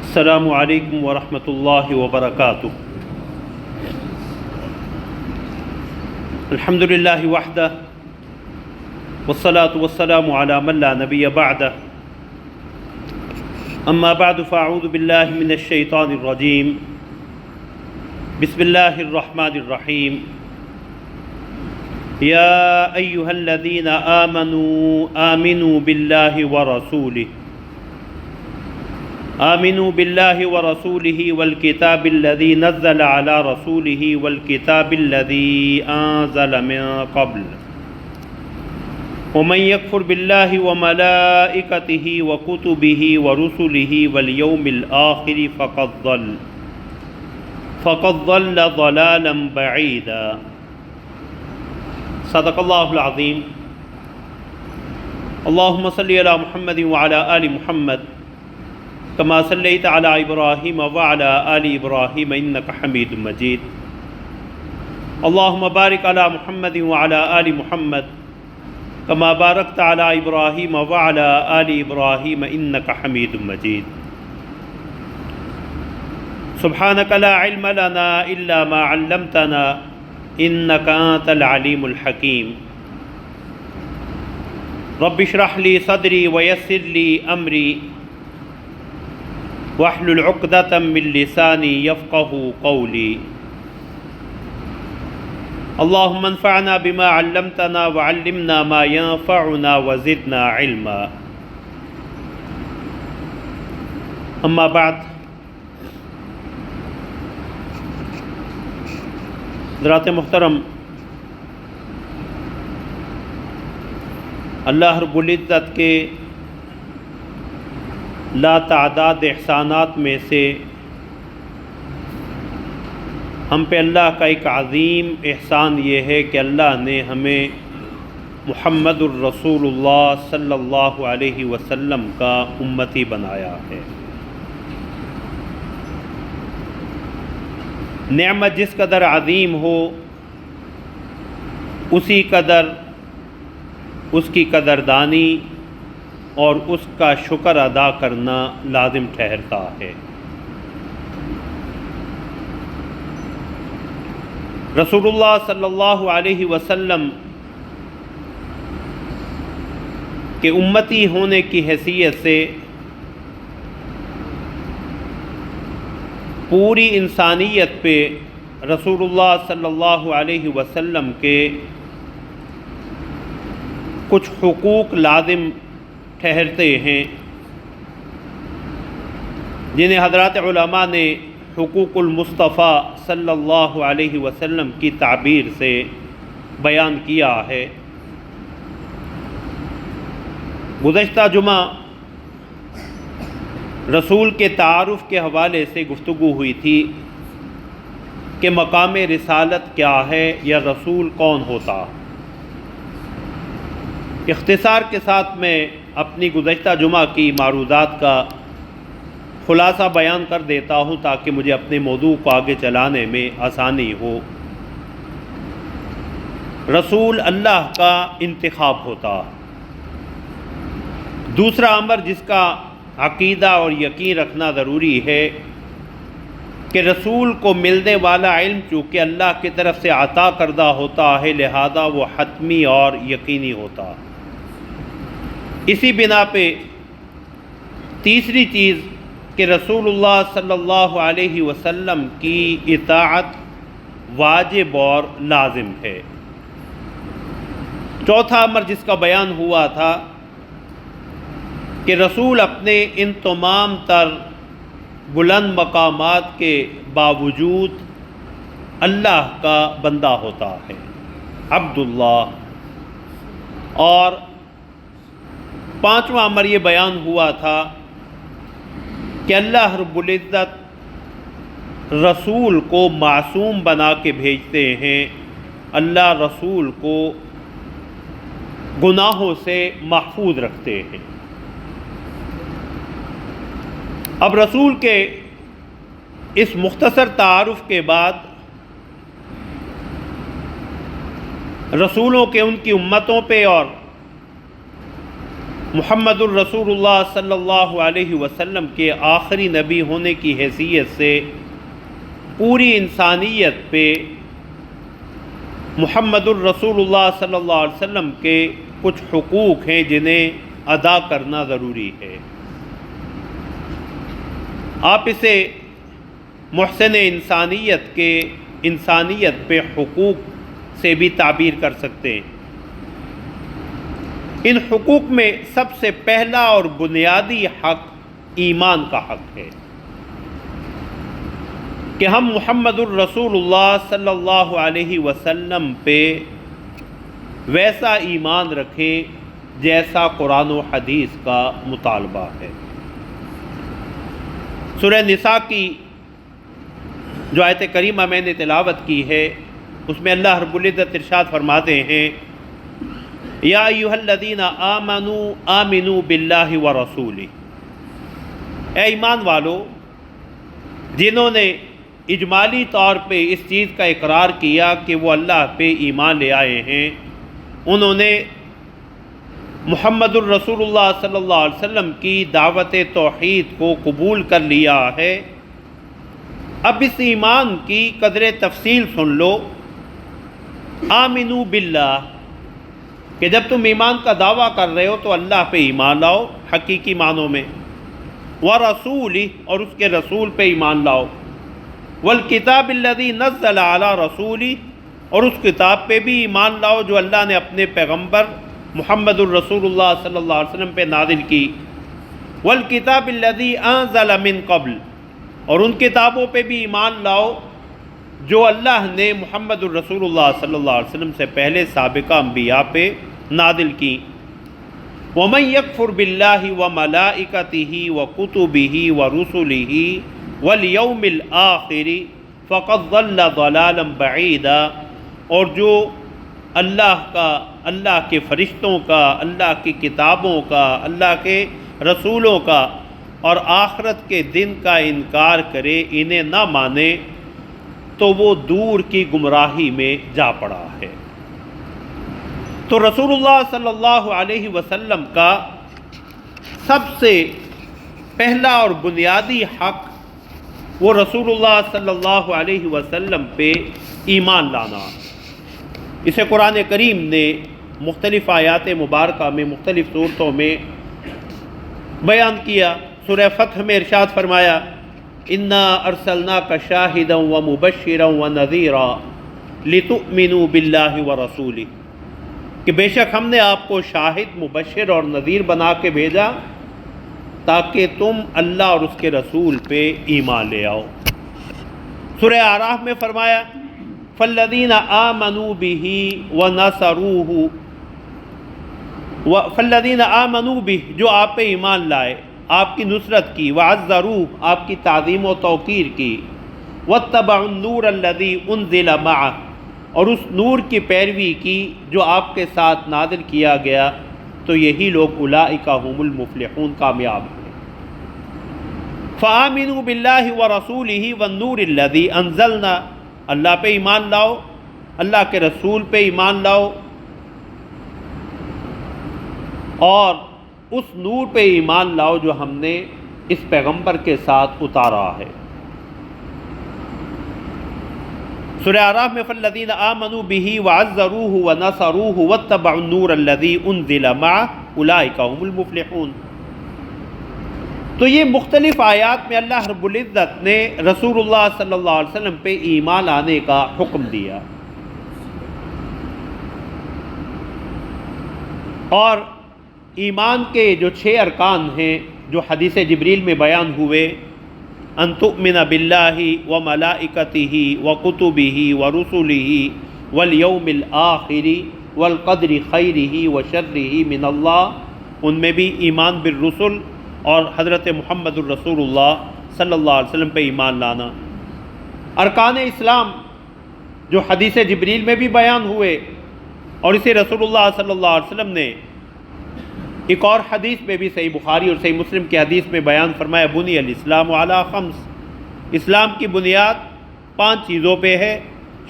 السلام علیکم ورحمۃ اللہ وبرکاتہ۔ الحمد للہ وحدہ والصلاة والسلام علی من لا نبی بعدہ، اما بعد فاعوذ باللہ من الشیطان الرجیم، بسم اللہ الرحمن الرحیم۔ یا ایہا الذین آمنوا آمنوا باللہ ورسولہ والکتاب الذی نزل علی رسولہ والکتاب الذی انزل من قبل ومن یکفر باللہ وملائکتہ وکتبہ ورسلہ والیوم الآخر فقد ضل ضلالا بعیدا۔ صدق اللہ العظیم۔ اللہم صلی علی محمد وعلی آل محمد کما صلیت علی ابراہیم وعلی آل ابراہیم انک حمید مجید۔ اللہم بارک علی محمد وعلی آل محمد کما بارکت علی ابراہیم وعلی آل ابراہیم انک حمید مجید۔ سبحانک لا علم لنا الا ما علمتنا انک انت العلیم الحکیم۔ رب اشرح لی صدری ویسر لی امری واحلل عقدۃ من لسانی یفقهوا قولی۔ اللہم انفعنا بما علمتنا وعلمنا ما ينفعنا وزدنا علما۔ اما بعد، حضرات محترم، اللہ رب العزت کے لا تعداد احسانات میں سے ہم پہ اللہ کا ایک عظیم احسان یہ ہے کہ اللہ نے ہمیں محمد الرسول اللہ صلی اللہ علیہ وسلم کا امتی بنایا ہے۔ نعمت جس قدر عظیم ہو اسی قدر اس کی قدردانی اور اس کا شکر ادا کرنا لازم ٹھہرتا ہے۔ رسول اللہ صلی اللہ علیہ وسلم کے امتی ہونے کی حیثیت سے پوری انسانیت پہ رسول اللہ صلی اللہ علیہ وسلم کے کچھ حقوق لازم ٹھہرتے ہیں، جنہیں حضرات علماء نے حقوق المصطفیٰ صلی اللہ علیہ وسلم کی تعبیر سے بیان کیا ہے۔ گزشتہ جمعہ رسول کے تعارف کے حوالے سے گفتگو ہوئی تھی کہ مقام رسالت کیا ہے یا رسول کون ہوتا۔ اختصار کے ساتھ میں اپنی گزشتہ جمعہ کی معروضات کا خلاصہ بیان کر دیتا ہوں تاکہ مجھے اپنے موضوع کو آگے چلانے میں آسانی ہو۔ رسول اللہ کا انتخاب ہوتا۔ دوسرا امر جس کا عقیدہ اور یقین رکھنا ضروری ہے کہ رسول کو ملنے والا علم چونکہ اللہ کی طرف سے عطا کردہ ہوتا ہے، لہذا وہ حتمی اور یقینی ہوتا۔ اسی بنا پہ تیسری چیز کہ رسول اللہ صلی اللہ علیہ وسلم کی اطاعت واجب اور لازم ہے۔ چوتھا امر جس کا بیان ہوا تھا کہ رسول اپنے ان تمام تر بلند مقامات کے باوجود اللہ کا بندہ ہوتا ہے، عبداللہ۔ اور پانچواں امر یہ بیان ہوا تھا کہ اللہ رب العزت رسول کو معصوم بنا کے بھیجتے ہیں، اللہ رسول کو گناہوں سے محفوظ رکھتے ہیں۔ اب رسول کے اس مختصر تعارف کے بعد رسولوں کے ان کی امتوں پہ اور محمد الرسول اللہ صلی اللہ علیہ وسلم کے آخری نبی ہونے کی حیثیت سے پوری انسانیت پہ محمد الرسول اللہ صلی اللہ علیہ وسلم کے کچھ حقوق ہیں جنہیں ادا کرنا ضروری ہے۔ آپ اسے محسن انسانیت کے انسانیت پہ حقوق سے بھی تعبیر کر سکتے ہیں۔ ان حقوق میں سب سے پہلا اور بنیادی حق ایمان کا حق ہے کہ ہم محمد الرسول اللہ صلی اللہ علیہ وسلم پہ ویسا ایمان رکھیں جیسا قرآن و حدیث کا مطالبہ ہے۔ سورہ نساء کی جو آیت کریمہ میں نے تلاوت کی ہے اس میں اللہ رب العزت ارشاد فرماتے ہیں یا ایھا الذین آمنوا آمنوا باللہ ورسولہ، اے ایمان والو جنہوں نے اجمالی طور پہ اس چیز کا اقرار کیا کہ وہ اللہ پہ ایمان لے آئے ہیں، انہوں نے محمد الرسول اللہ صلی اللہ علیہ وسلم کی دعوت توحید کو قبول کر لیا ہے۔ اب اس ایمان کی قدر تفصیل سن لو۔ آمنوا باللہ کہ جب تم ایمان کا دعویٰ کر رہے ہو تو اللہ پہ ایمان لاؤ حقیقی معنوں میں، ورسولہ اور اس کے رسول پہ ایمان لاؤ، والکتاب الذی نزل علی رسولہ اور اس کتاب پہ بھی ایمان لاؤ جو اللہ نے اپنے پیغمبر محمد الرسول اللہ صلی اللہ علیہ وسلم پہ نازل کی، والکتاب الذی انزل من قبل اور ان کتابوں پہ بھی ایمان لاؤ جو اللہ نے محمد الرسول اللہ صلی اللہ علیہ وسلم سے پہلے سابقہ انبیاء پہ نازل کی۔ وَمَن يَكْفُرْ بِاللَّهِ وَمَلَائِكَتِهِ وَكُتُبِهِ وَرُسُلِهِ وَالْيَوْمِ الْآخِرِ فَقَدْ ضَلَّ ضَلَالًا بَعِيدًا، اور جو اللہ کے فرشتوں کا، اللہ کی کتابوں کا، اللہ کے رسولوں کا اور آخرت کے دن کا انکار کرے، انہیں نہ مانے، تو وہ دور کی گمراہی میں جا پڑا ہے۔ تو رسول اللہ صلی اللہ علیہ وسلم کا سب سے پہلا اور بنیادی حق وہ رسول اللہ صلی اللہ علیہ وسلم پہ ایمان لانا۔ اسے قرآن کریم نے مختلف آیات مبارکہ میں مختلف صورتوں میں بیان کیا۔ سورہ فتح میں ارشاد فرمایا انا ارسلناک شاہدا ومبشرا ونذیرا لتؤمنوا باللہ ورسولہ، کہ بے شک ہم نے آپ کو شاہد، مبشر اور نذیر بنا کے بھیجا تاکہ تم اللہ اور اس کے رسول پہ ایمان لے آؤ۔ سورہ اعراف میں فرمایا فالذین آمنوا بہ ونصروہ، فالذین آمنوا بہ جو آپ پہ ایمان لائے، آپ کی نصرت کی، وعزروہ آپ کی تعظیم و توقیر کی، واتبعوا النور الذی انزل معہ اور اس نور کی پیروی کی جو آپ کے ساتھ نازل کیا گیا، تو یہی لوگ اولئک هم المفلحون کامیاب ہیں۔ فآمنوا باللہ ورسولہ والنور الذی انزلنا، اللہ پہ ایمان لاؤ، اللہ کے رسول پہ ایمان لاؤ اور اس نور پہ ایمان لاؤ جو ہم نے اس پیغمبر کے ساتھ اتارا ہے۔ سورہ اعراف میں فالذین آمنوا بہ وعزروہ ونصروہ واتبعوا النور الذی انزل معہ اولئک هم المفلحون۔ تو یہ مختلف آیات میں اللہ رب العزت نے رسول اللہ صلی اللہ علیہ وسلم پہ ایمان لانے کا حکم دیا، اور ایمان کے جو 6 ارکان ہیں جو حدیث جبریل میں بیان ہوئے، ان تؤمن باللہ وملائکتہ وکتبہ ورسلہ والیوم الآخر والقدر خیرہ وشرہ من اللہ، ان میں بھی ایمان بالرسل اور حضرت محمد الرسول اللہ صلی اللہ علیہ وسلم پہ ایمان لانا۔ ارکان اسلام جو حدیث جبریل میں بھی بیان ہوئے اور اسے رسول اللہ صلی اللہ علیہ وسلم نے ایک اور حدیث میں بھی صحیح بخاری اور صحیح مسلم کی حدیث میں بیان فرمایا بنی الاسلام علی 5، اسلام کی بنیاد 5 چیزوں پہ ہے،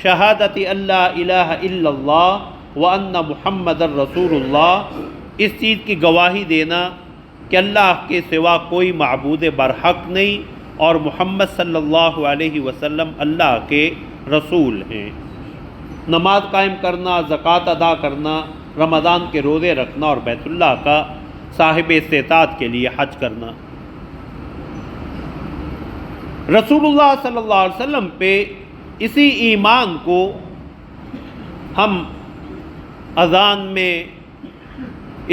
شہادت اللہ الہ الا اللہ وان محمد الرسول اللہ اس چیز کی گواہی دینا کہ اللہ کے سوا کوئی معبود برحق نہیں اور محمد صلی اللہ علیہ وسلم اللہ کے رسول ہیں، نماز قائم کرنا، زکوٰۃ ادا کرنا، رمضان کے روزے رکھنا اور بیت اللہ کا صاحب استطاعت کے لیے حج کرنا۔ رسول اللہ صلی اللہ علیہ وسلم پہ اسی ایمان کو ہم اذان میں،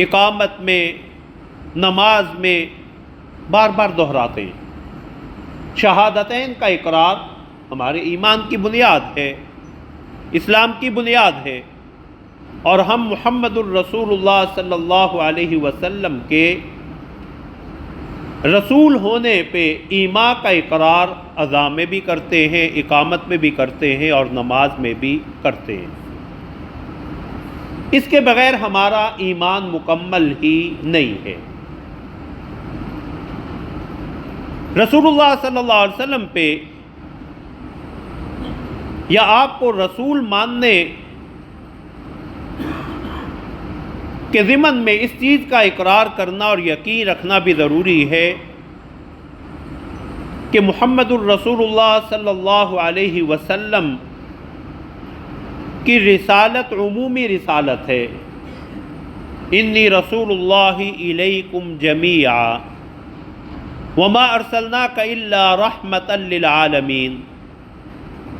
اقامت میں، نماز میں بار بار دہراتے ہیں۔ شہادتین کا اقرار ہمارے ایمان کی بنیاد ہے، اسلام کی بنیاد ہے، اور ہم محمد الرسول اللہ صلی اللہ علیہ وسلم کے رسول ہونے پہ ایمان کا اقرار اذان میں بھی کرتے ہیں، اقامت میں بھی کرتے ہیں اور نماز میں بھی کرتے ہیں۔ اس کے بغیر ہمارا ایمان مکمل ہی نہیں ہے۔ رسول اللہ صلی اللہ علیہ وسلم پہ یا آپ کو رسول ماننے کے ضمن میں اس چیز کا اقرار کرنا اور یقین رکھنا بھی ضروری ہے کہ محمد الرسول اللہ صلی اللہ علیہ وسلم کی رسالت عمومی رسالت ہے۔ انی رسول اللہ الیکم جمیعا وما ارسلناک الا رحمتا للعالمین،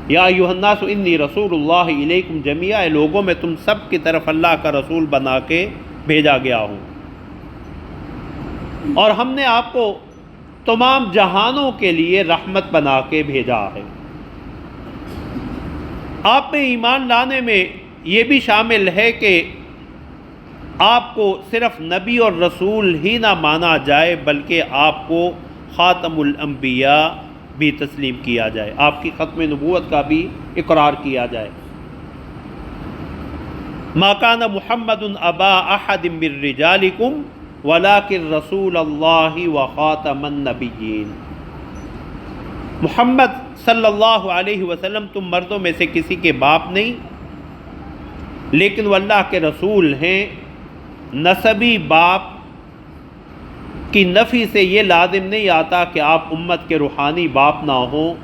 یا ایھا الناس انی رسول اللہ الیکم جمیعا، اے لوگوں میں تم سب کی طرف اللہ کا رسول بنا کے بھیجا گیا ہوں، اور ہم نے آپ کو تمام جہانوں کے لیے رحمت بنا کے بھیجا ہے۔ آپ میں ایمان لانے میں یہ بھی شامل ہے کہ آپ کو صرف نبی اور رسول ہی نہ مانا جائے بلکہ آپ کو خاتم الانبیاء بھی تسلیم کیا جائے، آپ کی ختم نبوت کا بھی اقرار کیا جائے۔ ما کان محمد ابا احد من رجالکم ولکن رسول اللہ وخاتم النبیین، محمد صلی اللہ علیہ وسلم تم مردوں میں سے کسی کے باپ نہیں، لیکن وہ اللہ کے رسول ہیں۔ نسبی باپ کی نفی سے یہ لازم نہیں آتا کہ آپ امت کے روحانی باپ نہ ہوں،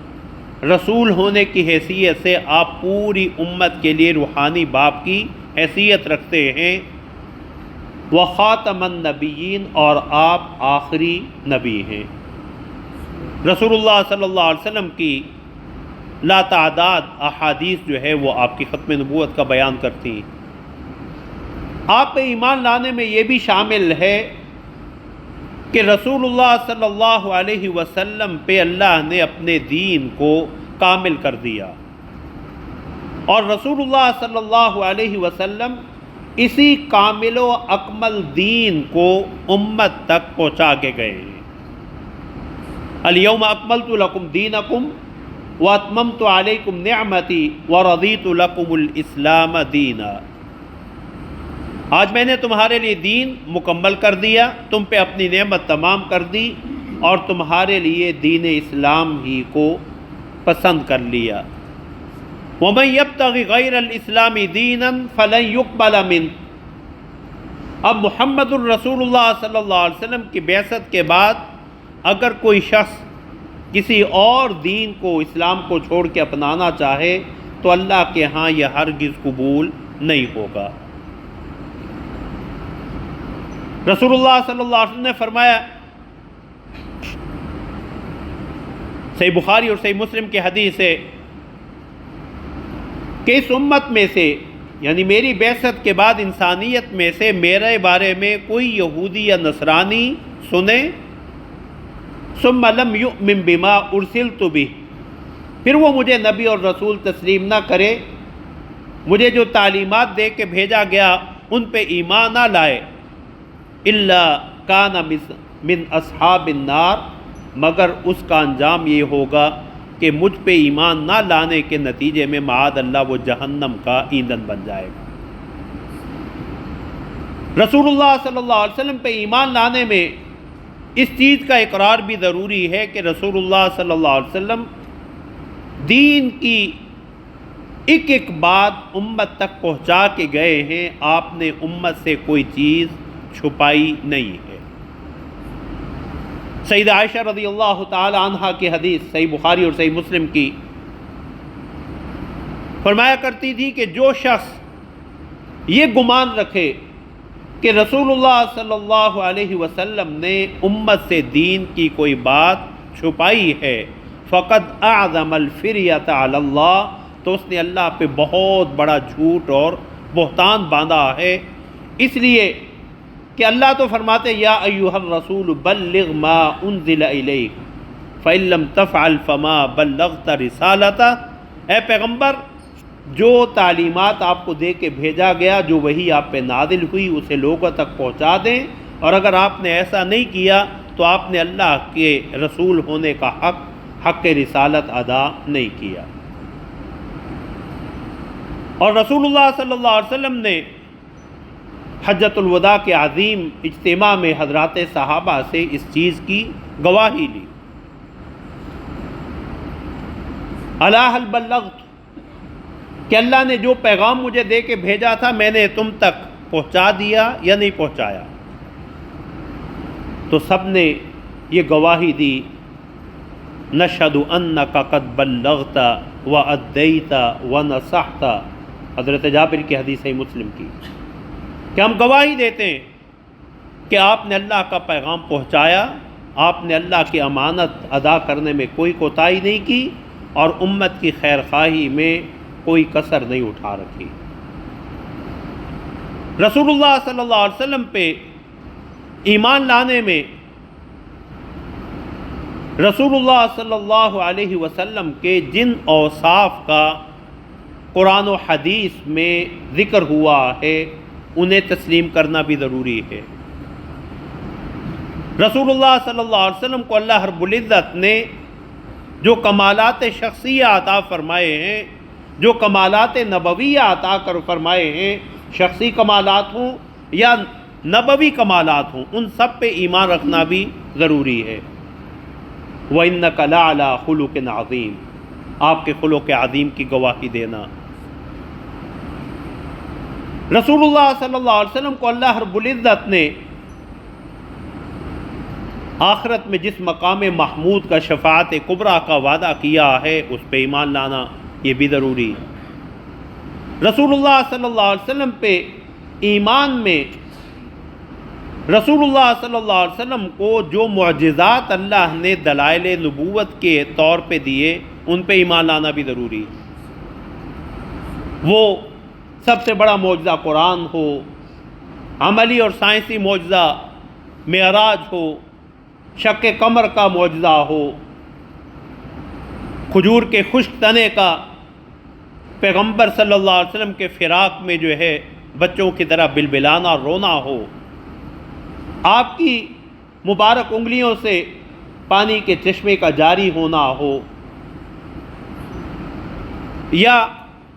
رسول ہونے کی حیثیت سے آپ پوری امت کے لیے روحانی باپ کی حیثیت رکھتے ہیں۔ وخاتم النبیین، اور آپ آخری نبی ہیں۔ رسول اللہ صلی اللہ علیہ وسلم کی لاتعداد احادیث جو ہے وہ آپ کی ختم نبوت کا بیان کرتی ہیں۔ آپ پہ ایمان لانے میں یہ بھی شامل ہے کہ رسول اللہ صلی اللہ علیہ وسلم پہ اللہ نے اپنے دین کو کامل کر دیا، اور رسول اللہ صلی اللہ علیہ وسلم اسی کامل و اکمل دین کو امت تک پہنچا کے گئے ہیں۔ الیوم اکملت لکم دینکم واتممت علیکم نعمتی ورضیت لکم الاسلام دینا، آج میں نے تمہارے لیے دین مکمل کر دیا، تم پہ اپنی نعمت تمام کر دی اور تمہارے لیے دین اسلام ہی کو پسند کر لیا۔ وَمَن يَبْتَغِ غَيْرَ الْإِسْلَامِ دِينًا فَلَن يُقْبَلَ مِنْهُ، اب محمد الرسول اللہ صلی اللہ علیہ وسلم کی بعثت کے بعد اگر کوئی شخص کسی اور دین کو، اسلام کو چھوڑ کے اپنانا چاہے تو اللہ کے ہاں یہ ہرگز قبول نہیں ہوگا۔ رسول اللہ صلی اللہ علیہ وسلم نے فرمایا، صحیح بخاری اور صحیح مسلم کی حدیث ہے کہ اس امت میں سے، یعنی میری بعثت کے بعد انسانیت میں سے میرے بارے میں کوئی یہودی یا نصرانی سنے ثم لم یؤمن بما ارسلت بہ، پھر وہ مجھے نبی اور رسول تسلیم نہ کرے، مجھے جو تعلیمات دے کے بھیجا گیا ان پہ ایمان نہ لائے، الا کان من اصحاب النار، مگر اس کا انجام یہ ہوگا کہ مجھ پہ ایمان نہ لانے کے نتیجے میں معاذ اللہ وہ جہنم کا ایندھن بن جائے گا۔ رسول اللہ صلی اللہ علیہ وسلم پہ ایمان لانے میں اس چیز کا اقرار بھی ضروری ہے کہ رسول اللہ صلی اللہ علیہ وسلم دین کی ایک ایک بات امت تک پہنچا کے گئے ہیں، آپ نے امت سے کوئی چیز چھپائی نہیں ہے۔ سیدہ عائشہ رضی اللہ تعالی عنہا کی حدیث صحیح بخاری اور صحیح مسلم کی، فرمایا کرتی تھی کہ جو شخص یہ گمان رکھے کہ رسول اللہ صلی اللہ علیہ وسلم نے امت سے دین کی کوئی بات چھپائی ہے، فقد اعظم الفریۃ علی اللہ، تو اس نے اللہ پہ بہت بڑا جھوٹ اور بہتان باندھا ہے، اس لیے کہ اللہ تو فرماتے یا ایھا الرسول بلغ ما انزل الیک فإن لم تفعل فما بلغت رسالتہ، اے پیغمبر جو تعلیمات آپ کو دے کے بھیجا گیا، جو وحی آپ پہ نازل ہوئی، اسے لوگوں تک پہنچا دیں، اور اگر آپ نے ایسا نہیں کیا تو آپ نے اللہ کے رسول ہونے کا حق رسالت ادا نہیں کیا۔ اور رسول اللہ صلی اللہ علیہ وسلم نے حجۃ الوداع کے عظیم اجتماع میں حضرات صحابہ سے اس چیز کی گواہی لی، الا هل بلغت، کہ اللہ نے جو پیغام مجھے دے کے بھیجا تھا میں نے تم تک پہنچا دیا یا نہیں پہنچایا؟ تو سب نے یہ گواہی دی، نشہد انک قد بلغت وادیت ونصحت، حضرت جابر کی حدیث ہے مسلم کی، کہ ہم گواہی دیتے ہیں کہ آپ نے اللہ کا پیغام پہنچایا، آپ نے اللہ کی امانت ادا کرنے میں کوئی کوتاہی نہیں کی، اور امت کی خیر خواہی میں کوئی کسر نہیں اٹھا رکھی۔ رسول اللہ صلی اللہ علیہ وسلم پہ ایمان لانے میں رسول اللہ صلی اللہ علیہ وسلم کے جن اوصاف کا قرآن و حدیث میں ذکر ہوا ہے انہیں تسلیم کرنا بھی ضروری ہے۔ رسول اللہ صلی اللہ علیہ وسلم کو اللہ رب العزت نے جو کمالات شخصیہ عطا فرمائے ہیں، جو کمالات نبویہ عطا کر فرمائے ہیں، شخصی کمالات ہوں یا نبوی کمالات ہوں، ان سب پہ ایمان رکھنا بھی ضروری ہے۔ وَإِنَّكَ لَعَلَىٰ خُلُقٍ عَظِيمٍ، آپ کے خلق عظیم کی گواہی دینا۔ رسول اللہ صلی اللہ علیہ وسلم کو اللہ رب العزت نے آخرت میں جس مقام محمود کا شفاعت کبریٰ کا وعدہ کیا ہے اس پہ ایمان لانا یہ بھی ضروری ہے۔ رسول اللہ صلی اللہ علیہ وسلم پہ ایمان میں رسول اللہ صلی اللہ علیہ وسلم کو جو معجزات اللہ نے دلائل نبوت کے طور پہ دیے ان پہ ایمان لانا بھی ضروری ہے۔ وہ سب سے بڑا معجزہ قرآن ہو، عملی اور سائنسی معجزہ معراج ہو، شق قمر کا معجزہ ہو، کھجور کے خشک تنے کا پیغمبر صلی اللہ علیہ وسلم کے فراق میں جو ہے بچوں کی طرح بلبلانا اور رونا ہو، آپ کی مبارک انگلیوں سے پانی کے چشمے کا جاری ہونا ہو، یا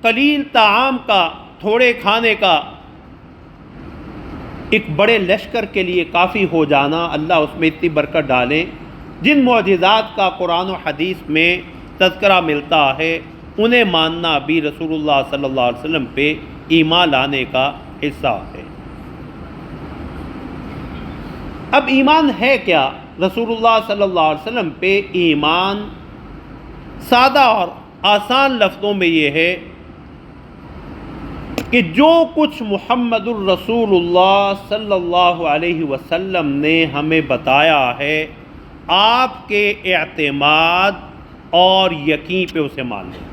قلیل طعام کا، تھوڑے کھانے کا ایک بڑے لشکر کے لیے کافی ہو جانا، اللہ اس میں اتنی برکت ڈالیں۔ جن معجزات کا قرآن و حدیث میں تذکرہ ملتا ہے انہیں ماننا بھی رسول اللہ صلی اللہ علیہ وسلم پہ ایمان لانے کا حصہ ہے۔ اب ایمان ہے کیا؟ رسول اللہ صلی اللہ علیہ وسلم پہ ایمان سادہ اور آسان لفظوں میں یہ ہے کہ جو کچھ محمد الرسول اللہ صلی اللہ علیہ وسلم نے ہمیں بتایا ہے آپ کے اعتماد اور یقین پہ اسے مان لیں۔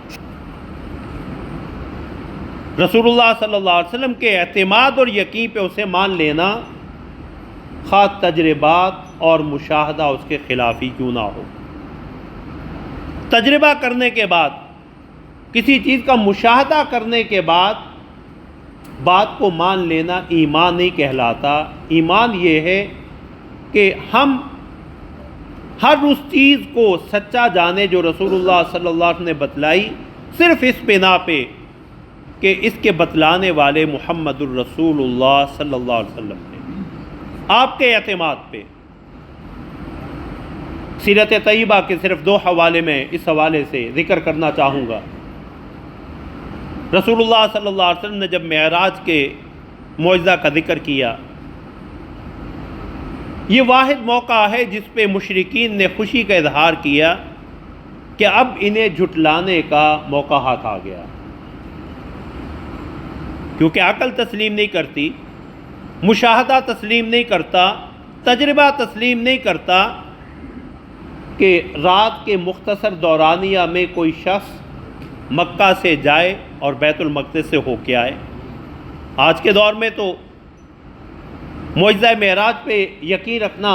رسول اللہ صلی اللہ علیہ وسلم کے اعتماد اور یقین پہ اسے مان لینا، خواہ تجربات اور مشاہدہ اس کے خلاف ہی کیوں نہ ہو۔ تجربہ کرنے کے بعد، کسی چیز کا مشاہدہ کرنے کے بعد بات کو مان لینا ایمان نہیں کہلاتا۔ ایمان یہ ہے کہ ہم ہر اس چیز کو سچا جانے جو رسول اللہ صلی اللہ علیہ وسلم نے بتلائی، صرف اس بنا پہ کہ اس کے بتلانے والے محمد الرسول اللہ صلی اللہ علیہ وسلم نے، آپ کے اعتماد پہ۔ سیرت طیبہ کے صرف 2 حوالے میں اس حوالے سے ذکر کرنا چاہوں گا۔ رسول اللہ صلی اللہ علیہ وسلم نے جب معراج کے معجزہ کا ذکر کیا یہ واحد موقع ہے جس پہ مشرکین نے خوشی کا اظہار کیا کہ اب انہیں جھٹلانے کا موقع ہاتھ آ گیا، کیونکہ عقل تسلیم نہیں کرتی، مشاہدہ تسلیم نہیں کرتا، تجربہ تسلیم نہیں کرتا کہ رات کے مختصر دورانیہ میں کوئی شخص مکہ سے جائے اور بیت المقدس سے ہو کے آئے۔ آج کے دور میں تو معجزہ معراج پہ یقین رکھنا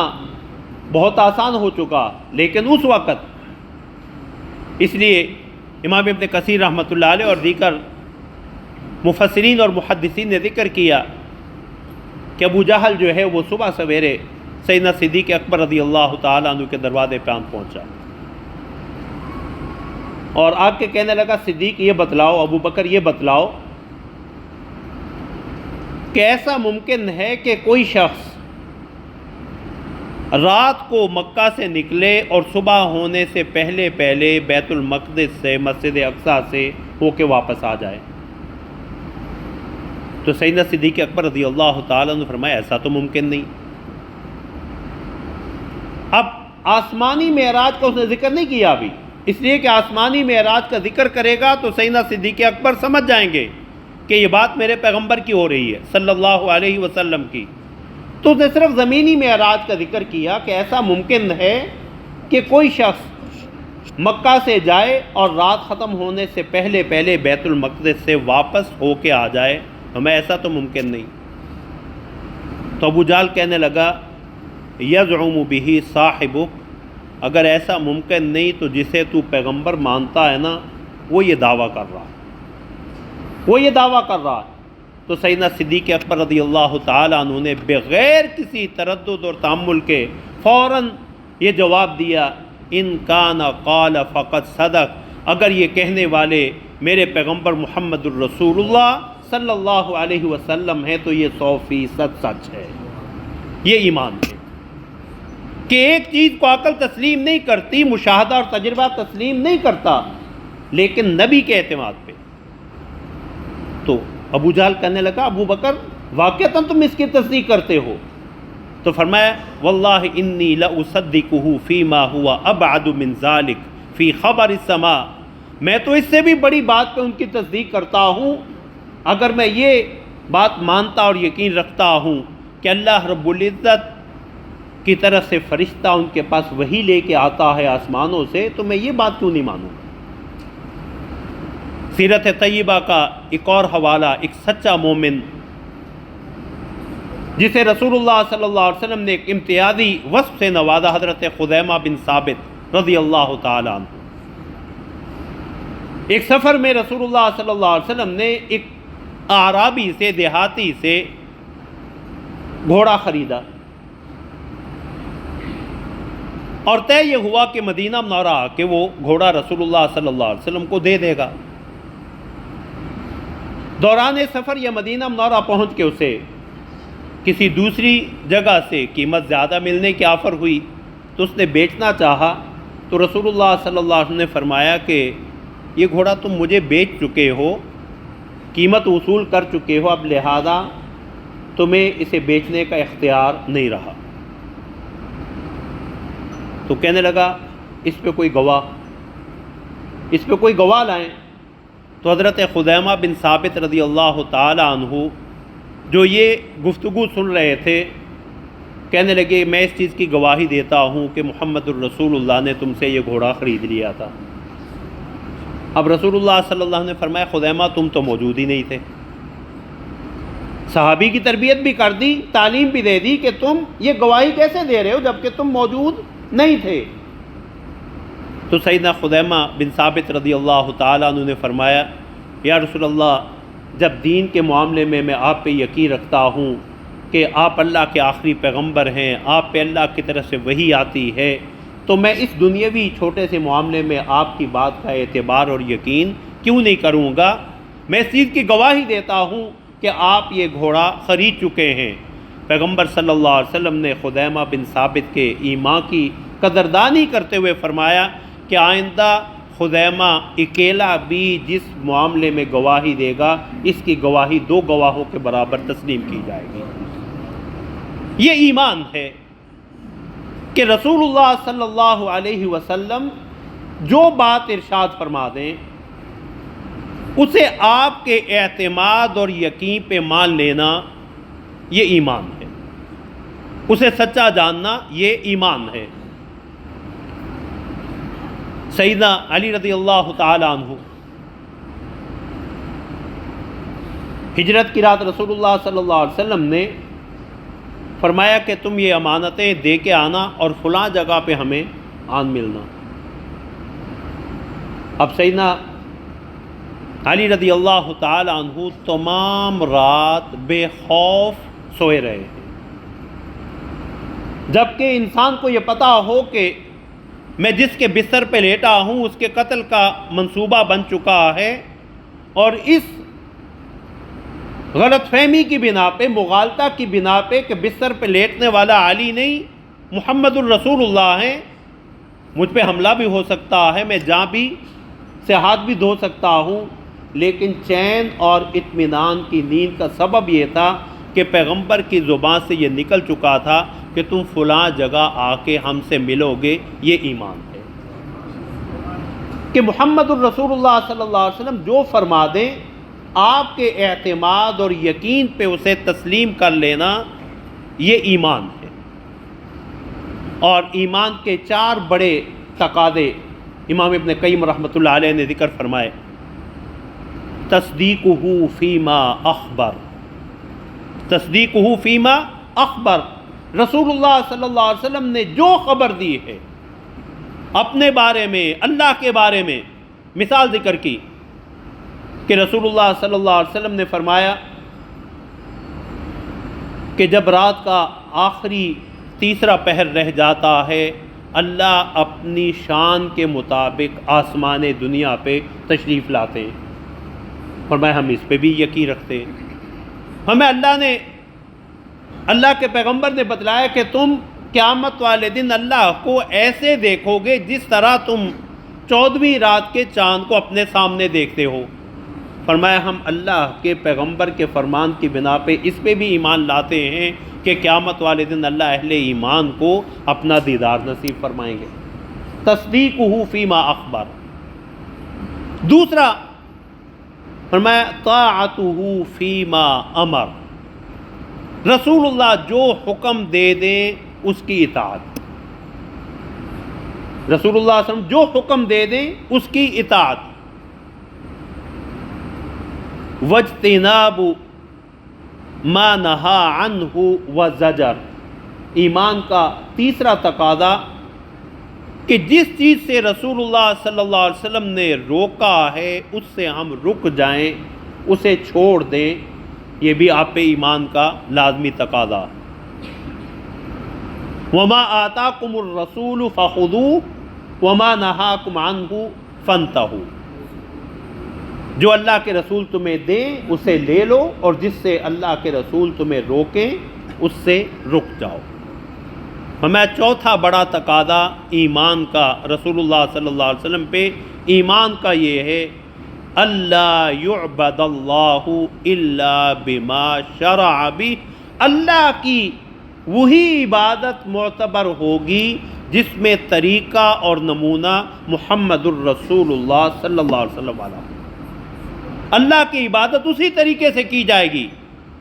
بہت آسان ہو چکا، لیکن اس وقت اس لیے امام ابن کثیر رحمۃ اللہ علیہ اور دیگر مفسرین اور محدثین نے ذکر کیا کہ ابو جہل جو ہے وہ صبح سویرے سیدنا صدیق اکبر رضی اللہ تعالیٰ عنہ کے دروازے پہ پہنچا اور آ کے کہنے لگا، صدیق یہ بتلاؤ، ابو بکر یہ بتلاؤ کہ ایسا ممکن ہے کہ کوئی شخص رات کو مکہ سے نکلے اور صبح ہونے سے پہلے بیت المقدس سے مسجد اقصیٰ سے ہو کے واپس آ جائے؟ تو سیدنا صدیق اکبر رضی اللہ تعالیٰ نے فرمایا ایسا تو ممکن نہیں۔ اب آسمانی معراج کا اس نے ذکر نہیں کیا ابھی، اس لیے کہ آسمانی معراج کا ذکر کرے گا تو سیدنا صدیق اکبر سمجھ جائیں گے کہ یہ بات میرے پیغمبر کی ہو رہی ہے صلی اللہ علیہ وسلم کی، تو اس نے صرف زمینی معراج کا ذکر کیا کہ ایسا ممکن ہے کہ کوئی شخص مکہ سے جائے اور رات ختم ہونے سے پہلے بیت المقدس سے واپس ہو کے آ جائے، ہمیں ایسا تو ممکن نہیں۔ تو ابو جہل کہنے لگا، یزعم بہ صاحبک، اگر ایسا ممکن نہیں تو جسے تو پیغمبر مانتا ہے نا وہ یہ دعویٰ کر رہا ہے، تو سیدنا صدیق اکبر رضی اللہ تعالیٰ عنہ نے بغیر کسی تردد اور تأمل کے فوراً یہ جواب دیا، ان کان قال فقد صدق، اگر یہ کہنے والے میرے پیغمبر محمد الرسول اللہ صلی اللہ علیہ وسلم ہے تو یہ 100% سچ ہے۔ یہ ایمان ہے کہ ایک چیز کو عقل تسلیم نہیں کرتی، مشاہدہ اور تجربہ تسلیم نہیں کرتا، لیکن نبی کے اعتماد پہ۔ تو ابو جہل کہنے لگا، ابو بکر واقعتاً تم اس کی تصدیق کرتے ہو؟ تو فرمایا، واللہ انی لأصدقہ فیما ہوا ابعد من ذلک فی خبر السماء، میں تو اس سے بھی بڑی بات پہ ان کی تصدیق کرتا ہوں اگر میں یہ بات مانتا اور یقین رکھتا ہوں کہ اللہ رب العزت کی طرف سے فرشتہ ان کے پاس وحی لے کے آتا ہے آسمانوں سے، تو میں یہ بات کیوں نہیں مانوں گا؟ سیرت طیبہ کا ایک اور حوالہ، ایک سچا مومن جسے رسول اللہ صلی اللہ علیہ وسلم نے ایک امتیازی وصف سے نوازا، حضرت خزیمہ بن ثابت رضی اللہ تعالیٰ عنہ۔ ایک سفر میں رسول اللہ صلی اللہ علیہ وسلم نے ایک اعرابی سے، دیہاتی سے گھوڑا خریدا اور طے یہ ہوا کہ مدینہ منورہ آ کے وہ گھوڑا رسول اللہ صلی اللہ علیہ وسلم کو دے دے گا۔ دوران سفر یا مدینہ منورہ پہنچ کے اسے کسی دوسری جگہ سے قیمت زیادہ ملنے کی آفر ہوئی تو اس نے بیچنا چاہا، تو رسول اللہ صلی اللہ علیہ وسلم نے فرمایا کہ یہ گھوڑا تم مجھے بیچ چکے ہو، قیمت وصول کر چکے ہو، اب لہذا تمہیں اسے بیچنے کا اختیار نہیں رہا۔ تو کہنے لگا اس پہ کوئی گواہ لائیں۔ تو حضرت خزیمہ بن ثابت رضی اللہ تعالی عنہ جو یہ گفتگو سن رہے تھے کہنے لگے، میں اس چیز کی گواہی دیتا ہوں کہ محمد الرسول اللہ نے تم سے یہ گھوڑا خرید لیا تھا۔ اب رسول اللہ صلی اللہ علیہ وسلم نے فرمایا، خزیمہ تم تو موجود ہی نہیں تھے، صحابی کی تربیت بھی کر دی، تعلیم بھی دے دی کہ تم یہ گواہی کیسے دے رہے ہو جبکہ تم موجود نہیں تھے۔ تو سیدنا خزیمہ بن ثابت رضی اللہ تعالیٰ عنہ نے فرمایا، یا رسول اللہ، جب دین کے معاملے میں آپ پہ یقین رکھتا ہوں کہ آپ اللہ کے آخری پیغمبر ہیں، آپ پہ اللہ کی طرف سے وحی آتی ہے، تو میں اس دنیاوی چھوٹے سے معاملے میں آپ کی بات کا اعتبار اور یقین کیوں نہیں کروں گا؟ میں اس چیز کی گواہی دیتا ہوں کہ آپ یہ گھوڑا خرید چکے ہیں۔ پیغمبر صلی اللہ علیہ وسلم نے خزیمہ بن ثابت کے ایمان کی قدردانی کرتے ہوئے فرمایا کہ آئندہ خزیمہ اکیلا بھی جس معاملے میں گواہی دے گا، اس کی گواہی 2 گواہوں کے برابر تسلیم کی جائے گی۔ یہ ایمان ہے کہ رسول اللہ صلی اللہ علیہ وسلم جو بات ارشاد فرما دیں اسے آپ کے اعتماد اور یقین پہ مان لینا یہ ایمان ہے، اسے سچا جاننا یہ ایمان ہے۔ سیدنا علی رضی اللہ تعالی عنہ ہجرت کی رات رسول اللہ صلی اللہ علیہ وسلم نے فرمایا کہ تم یہ امانتیں دے کے آنا اور فلاں جگہ پہ ہمیں آن ملنا۔ اب سیدنا علی رضی اللہ تعالی عنہ تمام رات بے خوف سوئے رہے ہیں، جبکہ انسان کو یہ پتہ ہو کہ میں جس کے بستر پہ لیٹا ہوں اس کے قتل کا منصوبہ بن چکا ہے، اور اس غلط فہمی کی بنا پہ، مغالطہ کی بنا پہ کہ بستر پہ لیٹنے والا علی نہیں محمد الرسول اللہ ہیں، مجھ پہ حملہ بھی ہو سکتا ہے، میں جاں بھی سے ہاتھ بھی دھو سکتا ہوں، لیکن چین اور اطمینان کی نیند کا سبب یہ تھا کہ پیغمبر کی زبان سے یہ نکل چکا تھا کہ تم فلاں جگہ آ کے ہم سے ملو گے، یہ ایمان ہے کہ محمد الرسول اللہ صلی اللہ علیہ وسلم جو فرما دیں آپ کے اعتماد اور یقین پہ اسے تسلیم کر لینا یہ ایمان ہے۔ اور ایمان کے 4 بڑے تقاضے امام ابن قیم رحمۃ اللہ علیہ نے ذکر فرمائے۔ تصدیقہ فیما اخبر، تصدیقہ فیما اخبر، رسول اللہ صلی اللہ علیہ وسلم نے جو خبر دی ہے اپنے بارے میں، اللہ کے بارے میں، مثال ذکر کی کہ رسول اللہ صلی اللہ علیہ وسلم نے فرمایا کہ جب رات کا آخری تیسرا پہر رہ جاتا ہے اللہ اپنی شان کے مطابق آسمان دنیا پہ تشریف لاتے ہیں، فرمایا ہم اس پہ بھی یقین رکھتے ہیں۔ ہمیں اللہ کے پیغمبر نے بتلایا کہ تم قیامت والے دن اللہ کو ایسے دیکھو گے جس طرح تم 14ویں رات کے چاند کو اپنے سامنے دیکھتے ہو۔ فرمایا ہم اللہ کے پیغمبر کے فرمان کی بنا پہ اس پہ بھی ایمان لاتے ہیں کہ قیامت والے دن اللہ اہل ایمان کو اپنا دیدار نصیب فرمائیں گے۔ تصدیقہ فیما اخبر۔ دوسرا فرمایا طاعتہ فیما امر، رسول اللہ جو حکم دے دیں اس کی اطاعت، رسول اللہ صلی اللہ علیہ وسلم جو حکم دے دیں اس کی اطاعت۔ واجتناب ما نہا عنہ وزجر، ایمان کا تیسرا تقاضا کہ جس چیز سے رسول اللہ صلی اللہ علیہ وسلم نے روکا ہے اس سے ہم رک جائیں، اسے چھوڑ دیں، یہ بھی آپ پہ ایمان کا لازمی تقاضا۔ وما آتاکم الرسول فخذوہ وما نہاکم عنہ فانتہوا، جو اللہ کے رسول تمہیں دیں اسے لے لو اور جس سے اللہ کے رسول تمہیں روکیں اس سے رک جاؤ۔ ہمیں چوتھا بڑا تقاضا ایمان کا رسول اللہ صلی اللہ علیہ وسلم پہ ایمان کا یہ ہے اللہ یعبد اللہ الا بما شرع بہ، اللہ کی وہی عبادت معتبر ہوگی جس میں طریقہ اور نمونہ محمد الرسول اللہ صلی اللہ علیہ وسلم والا ہو۔ اللہ کی عبادت اسی طریقے سے کی جائے گی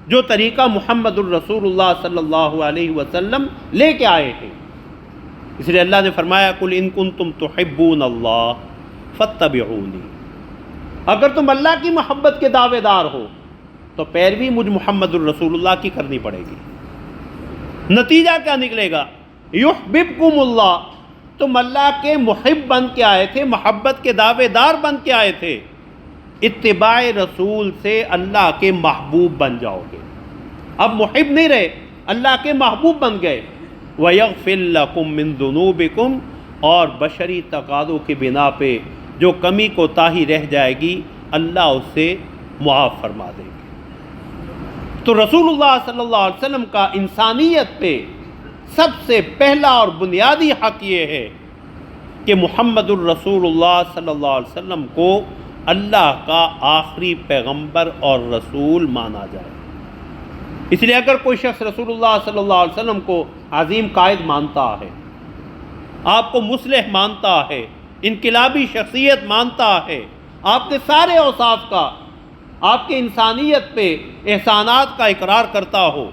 جو طریقہ محمد الرسول اللہ صلی اللہ علیہ وسلم لے کے آئے ہیں۔ اس لیے اللہ نے فرمایا قل ان کنتم تحبون اللہ فاتبعونی، اگر تم اللہ کی محبت کے دعوے دار ہو تو پیروی مجھ محمد الرسول اللہ کی کرنی پڑے گی۔ نتیجہ کیا نکلے گا؟ یحببکم اللہ، تم اللہ کے محب بن کے آئے تھے، محبت کے دعوے دار بن کے آئے تھے، اتباع رسول سے اللہ کے محبوب بن جاؤ گے۔ اب محب نہیں رہے، اللہ کے محبوب بن گئے۔ وَيَغْفِرْ لَكُم مِّن ذُنُوبِكُمْ، اور بشری تقاضوں کی بنا پہ جو کمی کوتاہی رہ جائے گی اللہ اس سے معاف فرما دے گے۔ تو رسول اللہ صلی اللہ علیہ وسلم کا انسانیت پہ سب سے پہلا اور بنیادی حق یہ ہے کہ محمد الرسول اللہ صلی اللہ علیہ وسلم کو اللہ کا آخری پیغمبر اور رسول مانا جائے۔ اس لیے اگر کوئی شخص رسول اللہ صلی اللہ علیہ وسلم کو عظیم قائد مانتا ہے، آپ کو مصلح مانتا ہے، انقلابی شخصیت مانتا ہے، آپ کے سارے اوصاف کا، آپ کے انسانیت پہ احسانات کا اقرار کرتا ہو،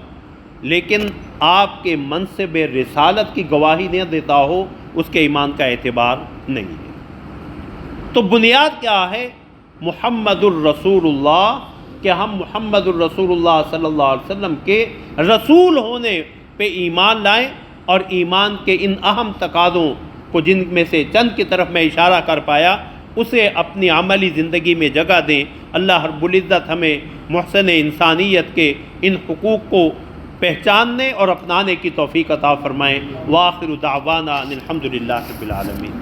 لیکن آپ کے منصب رسالت کی گواہی نہ دیتا ہو، اس کے ایمان کا اعتبار نہیں ہے۔ تو بنیاد کیا ہے؟ محمد الرسول اللہ، کہ ہم محمد الرسول اللہ صلی اللہ علیہ وسلم کے رسول ہونے پہ ایمان لائیں، اور ایمان کے ان اہم تقاضوں کو، جن میں سے چند کی طرف میں اشارہ کر پایا، اسے اپنی عملی زندگی میں جگہ دیں۔ اللہ رب العزت ہمیں محسن انسانیت کے ان حقوق کو پہچاننے اور اپنانے کی توفیق عطا فرمائیں۔ وآخر دعوانا ان الحمد للہ رب العالمین۔